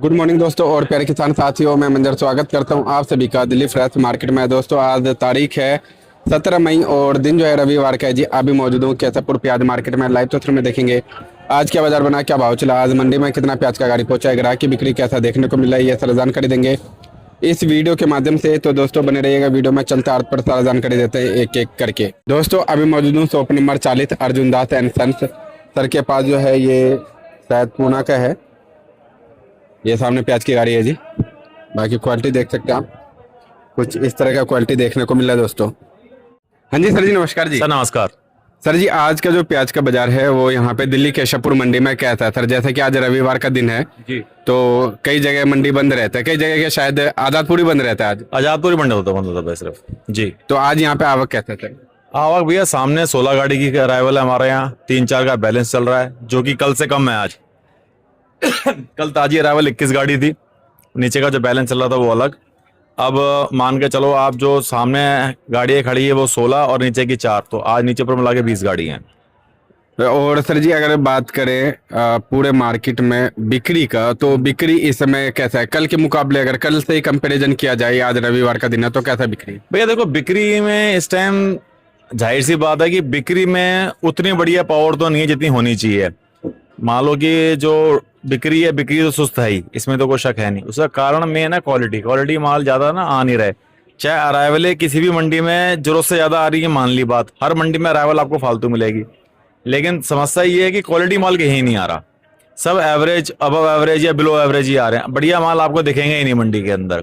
Good morning दोस्तों और प्यारे किसान साथियों, मैं मंजर स्वागत करता हूं आप सभी का दिल्ली फ्रेश मार्केट में। दोस्तों आज तारीख है 17 मई और दिन जो है रविवार का है जी। अभी मौजूद हूँ केसरपुर प्याज मार्केट में। लाइव तस्वीर में देखेंगे आज क्या बाजार बना, क्या भाव चला, आज मंडी में कितना प्याज का गाड़ी पहुंचा है, ग्राहक की बिक्री कैसा देखने को मिला है, ये सारा जानकारी देंगे इस वीडियो के माध्यम से। तो दोस्तों बने रहिएगा वीडियो में, चलते आर्थ पर सारा जानकारी देते हैं एक एक करके। दोस्तों अभी मौजूद हूँ shop number 40 Arjun Das and sons sir के पास जो है, ये शायद पूना का है। ये सामने प्याज की गाड़ी है जी। बाकी क्वालिटी देख सकते हैं आप, कुछ इस तरह का क्वालिटी देखने को मिल रहा है दोस्तों। हाँ जी सर जी, नमस्कार जी। सर नमस्कार। सर जी आज का जो प्याज का बाजार है वो यहाँ पे दिल्ली केशवपुर मंडी में कैसा है सर? जैसे कि आज रविवार का दिन है जी, तो कई जगह मंडी बंद रहता है, कई जगह के शायद आजादपुर ही बंद रहता है आज। आजादपुर बंद होता है सिर्फ जी। तो आज यहाँ पे आवक कैसा है सर? आवक भैया सामने 16 गाड़ी की अराइवल है हमारे यहाँ, 3-4 का बैलेंस चल रहा है जो कि कल से कम है आज। कल ताजी अराइवल 21 गाड़ी थी, नीचे का जो बैलेंस चल रहा था वो अलग। अब मान के चलो आप जो सामने गाड़ियाँ खड़ी है वो 16 और नीचे की 4, तो आज नीचे पर मिला के 20 गाड़ी हैं। और सर जी अगर बात करें पूरे मार्केट में बिक्री का, तो बिक्री इस समय कैसा है कल के मुकाबले? अगर कल से ही कंपैरिजन किया जाए, आज रविवार का दिन है, तो कैसा बिक्री? भैया देखो बिक्री में इस टाइम जाहिर सी बात है कि बिक्री में उतनी बढ़िया पावर तो नहीं है जितनी होनी चाहिए। मान लो कि जो बिक्री है, बिक्री तो सुस्त है ही, इसमें तो कोई शक है नहीं। उसका कारण मेन है क्वालिटी माल ज्यादा ना आ नहीं रहे। चाहे अराइवल किसी भी मंडी में जरूरत से ज्यादा आ रही है, मान ली बात, हर मंडी में अराइवल आपको फालतू मिलेगी, लेकिन समस्या ये है कि क्वालिटी माल कहीं नहीं आ रहा। सब एवरेज, अबव एवरेज या बिलो एवरेज ही आ रहे हैं, बढ़िया माल आपको दिखेंगे ही नहीं मंडी के अंदर।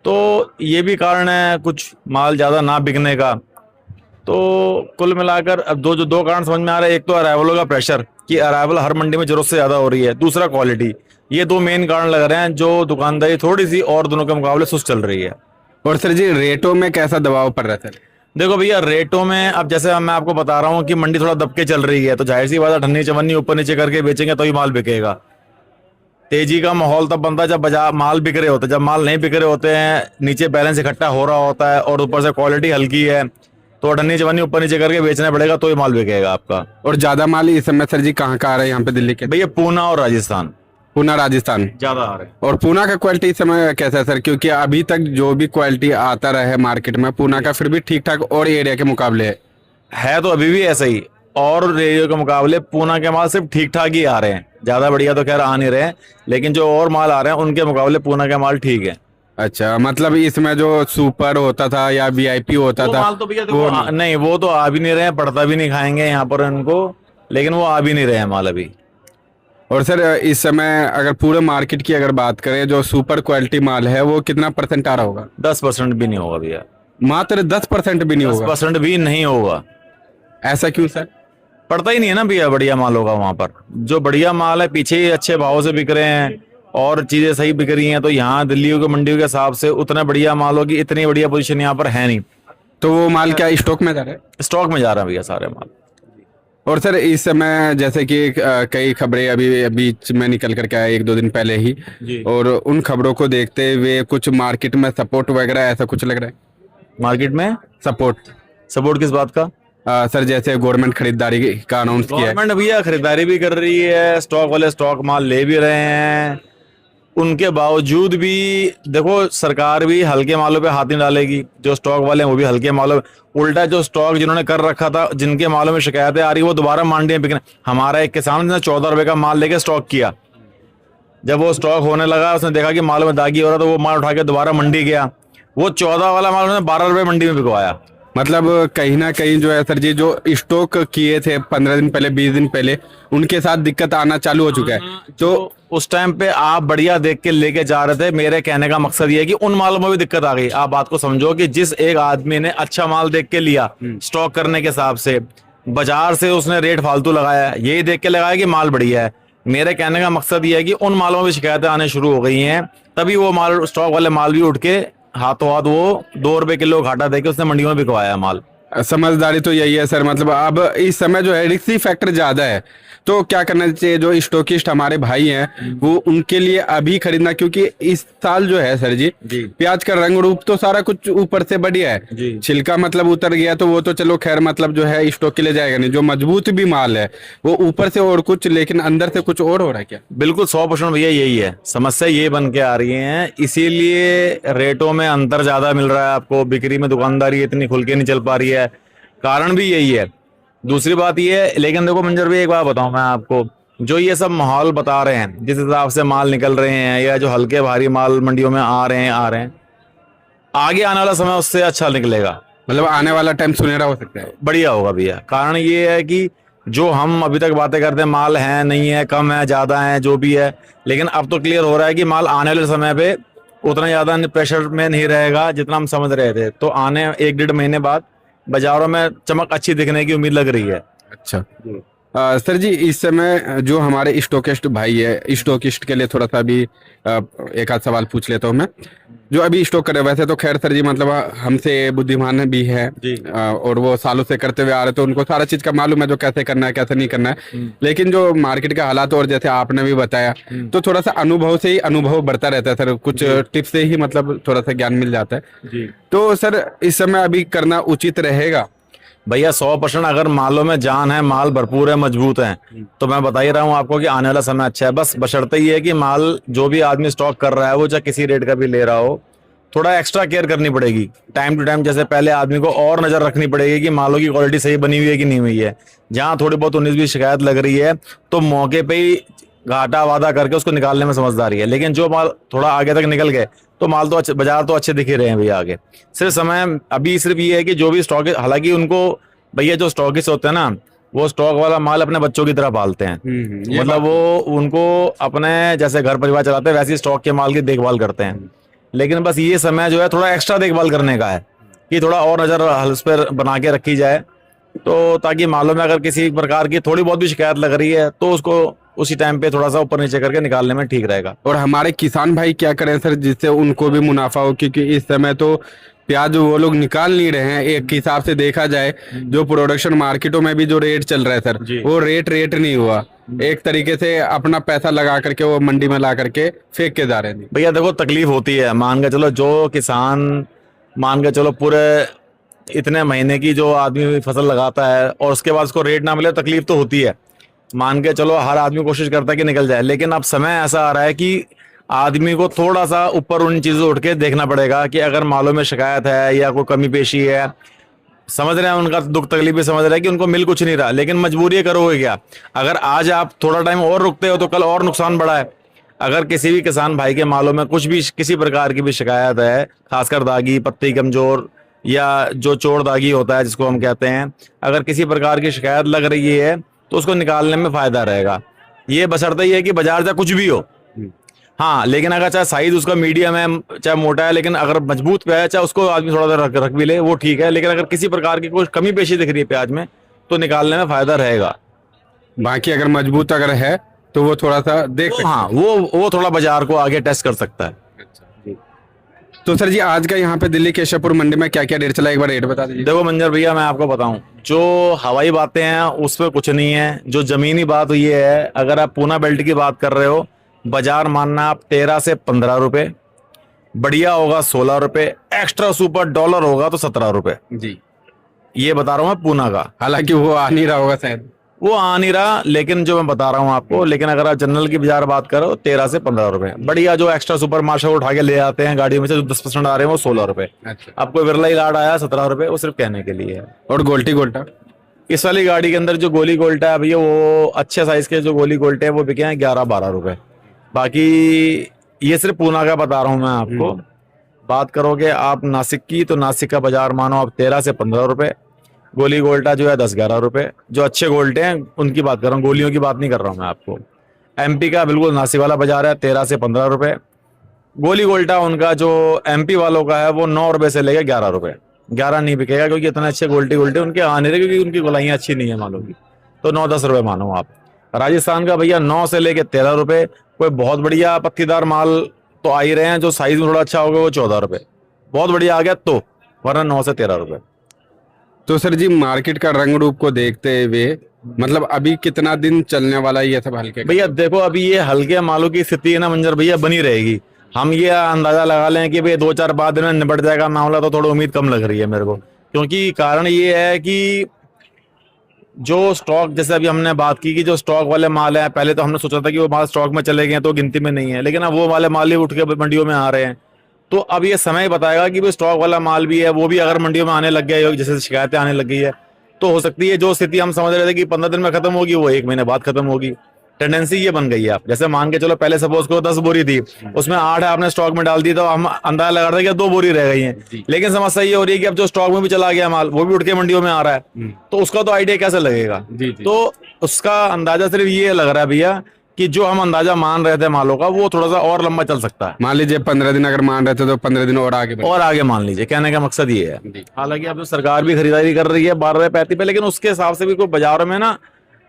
तो ये भी कारण है कुछ माल ज्यादा ना बिकने का। तो कुल मिलाकर अब दो कारण समझ में आ रहे हैं। एक तो अराइवलों का प्रेशर कि अराइवल हर मंडी में जरूरत से ज्यादा हो रही है, दूसरा क्वालिटी। ये दो मेन कारण लग रहे हैं जो दुकानदारी थोड़ी सी और दोनों के मुकाबले सुस्त चल रही है। और सर जी रेटों में कैसा दबाव पड़ रहा है सर? देखो भैया रेटों में अब जैसे मैं आपको बता रहा हूँ कि मंडी थोड़ा दबके चल रही है, तो जाहिर सी बात है ठन्नी चवन्नी ऊपर नीचे करके बेचेंगे तो ही माल बिकेगा। तेजी का माहौल तब बनता है जब बाजार माल बिक रहे होते हैं। जब माल नहीं बिक रहे होते हैं, नीचे बैलेंस इकट्ठा हो रहा होता है और ऊपर से क्वालिटी हल्की है, तो ठन्नी चवन्नी ऊपर नीचे करके बेचना पड़ेगा तो ही माल बिकेगा आपका। और ज्यादा माल इस समय सर जी कहाँ का आ रहा है यहाँ पे दिल्ली के? भैया पूना और राजस्थान पूना राजस्थान ज्यादा आ रहे हैं। और पूना का क्वालिटी इस समय कैसा है सर? क्योंकि अभी तक जो भी क्वालिटी आता रहा है मार्केट में, पूना का फिर भी ठीक ठाक और एरिया के मुकाबले है तो अभी भी ऐसा ही, और रेडियो के मुकाबले पूना के माल सिर्फ ठीक ठाक ही आ रहे हैं, ज्यादा बढ़िया तो खैर आ नहीं रहे हैं, लेकिन जो और माल आ रहे हैं उनके मुकाबले पूना के माल ठीक है। अच्छा, मतलब इसमें जो सुपर होता था या वीआईपी होता वो था माल तो भैया देखो नहीं, वो तो आ भी नहीं रहे हैं, पड़ता भी नहीं खाएंगे यहाँ पर इनको, लेकिन वो आ भी नहीं रहे हैं माल अभी। और सर इस समय अगर पूरे मार्केट की अगर बात करें, जो सुपर क्वालिटी माल है वो कितना परसेंट आ रहा होगा? 10% भी नहीं होगा भैया। मात्र 10% भी नहीं होगा? 10% भी नहीं होगा। ऐसा क्यों सर? पड़ता ही नहीं है ना भैया, बढ़िया माल होगा वहां पर। जो बढ़िया माल है पीछे ही अच्छे भाव से बिक रहे हैं और चीजें सही बिक रही हैं, तो यहाँ दिल्ली की मंडियों के हिसाब से उतना बढ़िया माल होगी, इतनी बढ़िया पोजीशन यहाँ पर है नहीं। तो वो माल क्या स्टॉक में जा रहा है? स्टॉक में जा रहा है भैया सारे माल। और सर इस समय जैसे कि कई खबरें अभी बीच में निकल करके आए 1-2 दिन पहले ही जी। और उन खबरों को देखते हुए कुछ मार्केट में सपोर्ट वगैरह ऐसा कुछ लग रहा है? मार्केट में सपोर्ट किस बात का? सर जैसे गवर्नमेंट खरीदारी का अनाउंस किया है। गवर्नमेंट भैया खरीदारी भी कर रही है, स्टॉक वाले स्टॉक माल ले भी रहे हैं, उनके बावजूद भी देखो सरकार भी हल्के मालों पे हाथ नहीं डालेगी। जो स्टॉक वाले हैं वो भी हल्के मालों, उल्टा जो स्टॉक जिन्होंने कर रखा था, जिनके मालों में शिकायतें आ रही वो दोबारा मंडियां बिकने। हमारा एक किसान ने 14 रुपए का माल लेके स्टॉक किया, जब वो स्टॉक होने लगा उसने देखा कि माल में दागी हो रहा, तो वो माल उठा के दोबारा मंडी गया, वो 14 वाला माल उसने 12 रुपए मंडी में बिकवाया। मतलब कहीं ना कहीं जो है सर जी, जो स्टॉक किए थे 15 दिन पहले 20 दिन पहले, उनके साथ दिक्कत आना चालू हो चुका है। तो उस टाइम पे आप बढ़िया देख के लेके जा रहे थे। मेरे कहने का मकसद ये है कि उन मालों में भी दिक्कत आ गई। आप बात को समझो कि जिस एक आदमी ने अच्छा माल देख के लिया स्टॉक करने के हिसाब से, बाजार से उसने रेट फालतू लगाया, यही देख के लगाया कि माल बढ़िया है। मेरे कहने का मकसद ये है कि उन मालों में भी शिकायतें आने शुरू हो गई हैं, तभी वो माल स्टॉक वाले माल भी उठ के हाथों हाथ वो 2 रुपए किलो घाटा देके उसने मंडियों में बिकवाया माल। समझदारी तो यही है सर, मतलब अब इस समय जो है रिस्की फैक्टर ज्यादा है, तो क्या करना चाहिए जो स्टॉकिस्ट हमारे भाई हैं वो उनके लिए अभी खरीदना, क्योंकि इस साल जो है सर जी जी प्याज का रंग रूप तो सारा कुछ ऊपर से बढ़िया है, जी छिलका मतलब उतर गया तो वो तो चलो खैर मतलब जो है स्टॉक के लिए जाएगा नहीं, जो मजबूत भी माल है वो ऊपर से और कुछ लेकिन अंदर से कुछ और हो रहा है क्या? बिल्कुल 100% भैया यही है समस्या, ये बन के आ रही है, इसीलिए रेटों में अंतर ज्यादा मिल रहा है आपको, बिक्री में दुकानदारी इतनी खुल के नहीं चल पा रही है, कारण भी यही है। दूसरी बात ये है, लेकिन देखो मंजर भी एक बात बताऊं मैं आपको, जो ये सब माहौल बता रहे हैं जिस हिसाब से माल निकल रहे हैं या जो हल्के भारी माल मंडियों में आ रहे हैं, आगे आने वाला समय उससे अच्छा निकलेगा, मतलब आने वाला टाइम सुनहरा हो सकता है। बढ़िया होगा भैया। कारण ये है कि जो हम अभी तक बातें करते हैं माल है नहीं है कम है ज्यादा है जो भी है, लेकिन अब तो क्लियर हो रहा है कि माल आने वाले समय पे उतना ज्यादा प्रेशर में नहीं रहेगा जितना हम समझ रहे थे, तो आने 1-1.5 महीने बाद बाजारों में चमक अच्छी दिखने की उम्मीद लग रही है। अच्छा सर जी, इस समय जो हमारे स्टॉकिस्ट भाई है, स्टॉकिस्ट के लिए थोड़ा सा अभी एक आध सवाल पूछ लेता हूँ मैं, जो अभी स्टॉक करे वैसे तो खैर सर जी मतलब हमसे बुद्धिमान भी है जी। और वो सालों से करते हुए आ रहे तो उनको सारा चीज का मालूम है जो कैसे करना है कैसे नहीं करना है, लेकिन जो मार्केट का हालात और जैसे आपने भी बताया तो थोड़ा सा अनुभव से ही अनुभव बढ़ता रहता है सर, कुछ टिप्स से ही मतलब थोड़ा सा ज्ञान मिल जाता है। जी तो सर इस समय अभी करना उचित रहेगा? भैया 100%, अगर मालों में जान है, माल भरपूर है, मजबूत है, तो मैं बता ही रहा हूँ आपको कि आने वाला समय अच्छा है। बस बशर्ते ये है कि माल जो भी आदमी स्टॉक कर रहा है वो चाहे किसी रेट का भी ले रहा हो, थोड़ा एक्स्ट्रा केयर करनी पड़ेगी टाइम टू टाइम, जैसे पहले आदमी को और नजर रखनी पड़ेगी कि मालों की क्वालिटी सही बनी हुई है कि नहीं हुई है। जहां थोड़ी बहुत 19-20 शिकायत लग रही है तो मौके पे ही घाटा वादा करके उसको निकालने में समझदारी है, लेकिन जो माल थोड़ा आगे तक निकल गए तो माल तो अच्छे, बाजार तो अच्छे दिख ही रहे हैं भैया आगे। सिर्फ समय अभी सिर्फ ये है कि जो भी स्टॉक, हालांकि उनको भैया जो स्टॉकिस्ट होते हैं ना वो स्टॉक वाला माल अपने बच्चों की तरह पालते हैं, ये मतलब वो उनको अपने जैसे घर परिवार चलाते हैं वैसे ही स्टॉक के माल की देखभाल करते हैं। लेकिन बस ये समय जो है थोड़ा एक्स्ट्रा देखभाल करने का है कि थोड़ा और नजर उस पर बना के रखी जाए, तो ताकि मालों में अगर किसी प्रकार की थोड़ी बहुत भी शिकायत लग रही है तो उसको उसी टाइम पे थोड़ा सा ऊपर नीचे करके निकालने में ठीक रहेगा। और हमारे किसान भाई क्या करें सर जिससे उनको भी मुनाफा हो, क्योंकि इस समय तो प्याज वो लोग निकाल नहीं रहे हैं, एक हिसाब से देखा जाए जो प्रोडक्शन मार्केटों में भी जो रेट चल रहा है सर जी। वो रेट नहीं हुआ, एक तरीके से अपना पैसा लगा करके वो मंडी में ला करके फेंक के जा रहे हैं। भैया देखो तकलीफ होती है, मान के चलो जो किसान मान के चलो पूरे इतने महीने की जो आदमी फसल लगाता है और उसके बाद उसको रेट ना मिले तकलीफ तो होती है, मान के चलो हर आदमी कोशिश करता है कि निकल जाए, लेकिन अब समय ऐसा आ रहा है कि आदमी को थोड़ा सा ऊपर उन चीजों उठ के देखना पड़ेगा कि अगर मालों में शिकायत है या कोई कमी पेशी है, समझ रहे हैं उनका दुख तकलीफ भी समझ रहे हैं कि उनको मिल कुछ नहीं रहा, लेकिन मजबूरी करोगे क्या? अगर आज आप थोड़ा टाइम और रुकते हो तो कल और नुकसान बढ़ा है। अगर किसी भी किसान भाई के मालों में कुछ भी किसी प्रकार की भी शिकायत है, खासकर दागी, पत्ती कमजोर या जो चोर दागी होता है जिसको हम कहते हैं, अगर किसी प्रकार की शिकायत लग रही है तो उसको निकालने में फायदा रहेगा। ये बशर्ते ही है कि बाजार चाहे कुछ भी हो, हाँ, लेकिन अगर चाहे साइज उसका मीडियम है चाहे मोटा है, लेकिन अगर मजबूत प्याज है चाहे उसको आदमी थोड़ा सा रख भी ले वो ठीक है, लेकिन अगर किसी प्रकार की कोई कमी पेशी दिख रही है प्याज में तो निकालने में फायदा रहेगा। बाकी अगर मजबूत अगर है तो वो थोड़ा सा देख सकते हैं। हाँ, वो थोड़ा बाजार को आगे टेस्ट कर सकता है। तो सर जी आज का यहाँ पे दिल्ली केशवपुर मंडी में क्या क्या रेट चला, एक बार रेट बता दीजिए। देखो मंजर भैया मैं आपको बताऊं, जो हवाई बातें हैं उस पर कुछ नहीं है, जो जमीनी बात ये है, अगर आप पूना बेल्ट की बात कर रहे हो बाजार मानना आप 13 से 15 रुपए, बढ़िया होगा 16 रुपए, एक्स्ट्रा सुपर डॉलर होगा तो 17 रुपए, जी ये बता रहा हूँ मैं पूना का। हालांकि वो आ नहीं रहा होगा शायद, वो आ नहीं रहा, लेकिन जो मैं बता रहा हूँ आपको, लेकिन अगर आप जनरल की बाजार बात करो 13 से 15 रुपए, बढ़िया जो एक्स्ट्रा सुपर मार्शल उठा के ले आते हैं गाड़ी में से जो 10% आ रहे हैं वो 16 रुपए। अच्छा। अब कोई बिरला लाड आया 17 रुपए, वो सिर्फ कहने के लिए है। और गोल्टी गोल्टा इस वाली गाड़ी के अंदर जो गोली गोल्टा है भैया वो अच्छे साइज के जो गोली गोल्टे हैं वो बिके हैं 11-12 रुपए। बाकी ये सिर्फ पूना का बता रहा हूँ मैं आपको। बात करोगे आप नासिक की तो नासिक का बाजार मानो आप 13 से 15 रुपए, गोली गोल्टा जो है 10-11 रुपए, जो अच्छे गोल्टे हैं उनकी बात कर रहा हूँ, गोलियों की बात नहीं कर रहा हूँ मैं आपको। एमपी का बिल्कुल नासिक वाला बाजार है 13 से 15 रुपए, गोली गोल्टा उनका जो एमपी वालों का है वो 9 रुपए से लेकर 11 रुपए, 11 नहीं बिकेगा क्योंकि इतने अच्छे गोल्टी गोल्टे उनके आ नहीं रहे क्योंकि उनकी गोलाइयाँ अच्छी नहीं है मालों की, तो 9-10 रुपए मानो आप। राजस्थान का भैया 9 से लेके 13 रुपए, कोई बहुत बढ़िया पत्तीदार माल तो आ ही रहे हैं, जो साइज में थोड़ा अच्छा होगा वो 14 रुपए, बहुत बढ़िया आ गया तो, वरना 9 से 13 रुपए। तो सर जी मार्केट का रंग रूप को देखते हुए मतलब अभी कितना दिन चलने वाला है ये सब हल्के का? भैया देखो अभी ये हल्के मालों की स्थिति है ना मंजर भैया बनी रहेगी। हम ये अंदाजा लगा लें कि भाई 2-4-5 दिन में निपट जाएगा मामला, तो थोड़ी उम्मीद कम लग रही है मेरे को। क्योंकि कारण ये है कि जो स्टॉक, जैसे अभी हमने बात की कि जो स्टॉक वाले माल है, पहले तो हमने सोचा था कि वो माल स्टॉक में चले गए तो गिनती में नहीं है, लेकिन अब वो वाले माल ही उठ के मंडियों में आ रहे हैं। तो अब ये समय बताएगा कि भाई स्टॉक वाला माल भी है वो भी अगर मंडियों में आने लग गया, जैसे शिकायतें आने लग गई है, तो हो सकती है जो स्थिति हम समझ रहे थे कि 15 दिन में खत्म होगी वो 1 महीने बाद खत्म होगी। टेंडेंसी ये बन गई है। आप जैसे मान के चलो पहले सपोज करो 10 बोरी थी, उसमें 8 आपने स्टॉक में डाल दी, तो हम अंदाजा लगा रहे थे कि 2 बोरी रह गई हैं। लेकिन समस्या ये हो रही है कि अब जो स्टॉक में भी चला गया माल वो भी उठ के मंडियों में आ रहा है, तो उसका तो आइडिया कैसे लगेगा। तो उसका अंदाजा सिर्फ ये लग रहा है भैया कि जो हम अंदाजा मान रहे थे मालों का वो थोड़ा सा और लंबा चल सकता है। मान लीजिए 15 दिन अगर मान रहे थे तो 15 दिन और आगे बढ़े। और आगे मान लीजिए, कहने का मकसद ये है। हालांकि अब तो सरकार भी खरीदारी कर रही है 12 रुपए 35 पे, लेकिन उसके हिसाब से भी कोई बाजारों में ना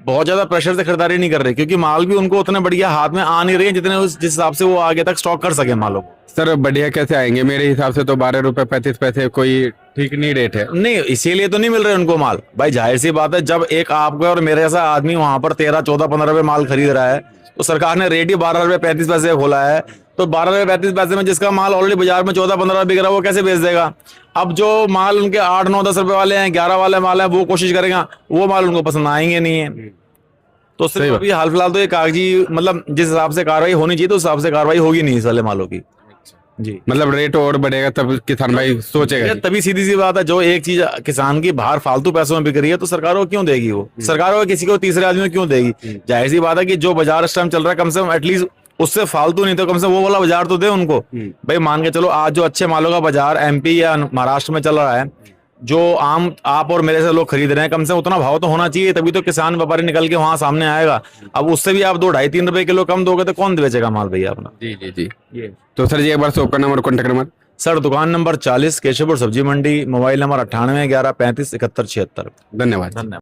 बहुत ज्यादा प्रेशर से खरीदारी नहीं कर रही, क्योंकि माल भी उनको उतने बढ़िया हाथ में आ नहीं रही है जितने जिस हिसाब से वो आगे तक स्टॉक कर सके मालों को। सर बढ़िया कैसे आएंगे? मेरे हिसाब से तो 12 रुपए 35 पैसे कोई ठीक नहीं रेट है। नहीं, इसीलिए तो नहीं मिल रहे उनको माल भाई। जाहिर सी बात है, जब एक आपको और मेरे जैसा आदमी वहां पर 13-14-15 रुपए माल खरीद रहा है, तो सरकार ने रेट ही 12 रुपए 35 पैसे खोला है। तो 12 रुपए 35 पैसे में जिसका माल ऑलरेडी बाजार में 14-15 रुपए बिक रहा है वो कैसे बेच देगा। अब जो माल उनके 8-9-10 रुपए वाले हैं, 11 वाले माल है, वो कोशिश करेगा, वो माल उनको पसंद आएंगे नहीं है। तो सिर्फ अभी हाल फिलहाल तो ये कागजी मतलब जिस हिसाब से कार्रवाई होनी चाहिए तो उस हिसाब से कार्रवाई होगी नहीं इस वाले मालों की। जी, मतलब रेट और बढ़ेगा तब किसान भाई सोचेगा। तभी सीधी सी बात है, जो एक चीज किसान की बाहर फालतू पैसों में बिक रही है तो सरकार को क्यों देगी, वो सरकार को किसी को तीसरे आदमी को क्यों देगी। जाहिर सी बात है कि जो बाजार इस टाइम चल रहा है कम से कम एटलीस्ट उससे फालतू नहीं तो कम से वो वाला बाजार तो दे उनको। भाई मान के चलो आज जो अच्छे मालों का बाजार MP या महाराष्ट्र में चल रहा है, जो आम आप और मेरे से लोग खरीद रहे हैं, कम से कम उतना भाव तो होना चाहिए, तभी तो किसान व्यापारी निकल के वहां सामने आएगा। अब उससे भी आप 2-2.5-3 रुपए किलो कम दोगे तो कौन बेचेगा माल भैया अपना। जी ये तो सर जी एक बार शॉप का नंबर कॉन्टेक्ट नंबर। सर दुकान नंबर 40 केशवपुर सब्जी मंडी, मोबाइल नंबर 98 11 35 71 76। धन्यवाद। धन्यवाद।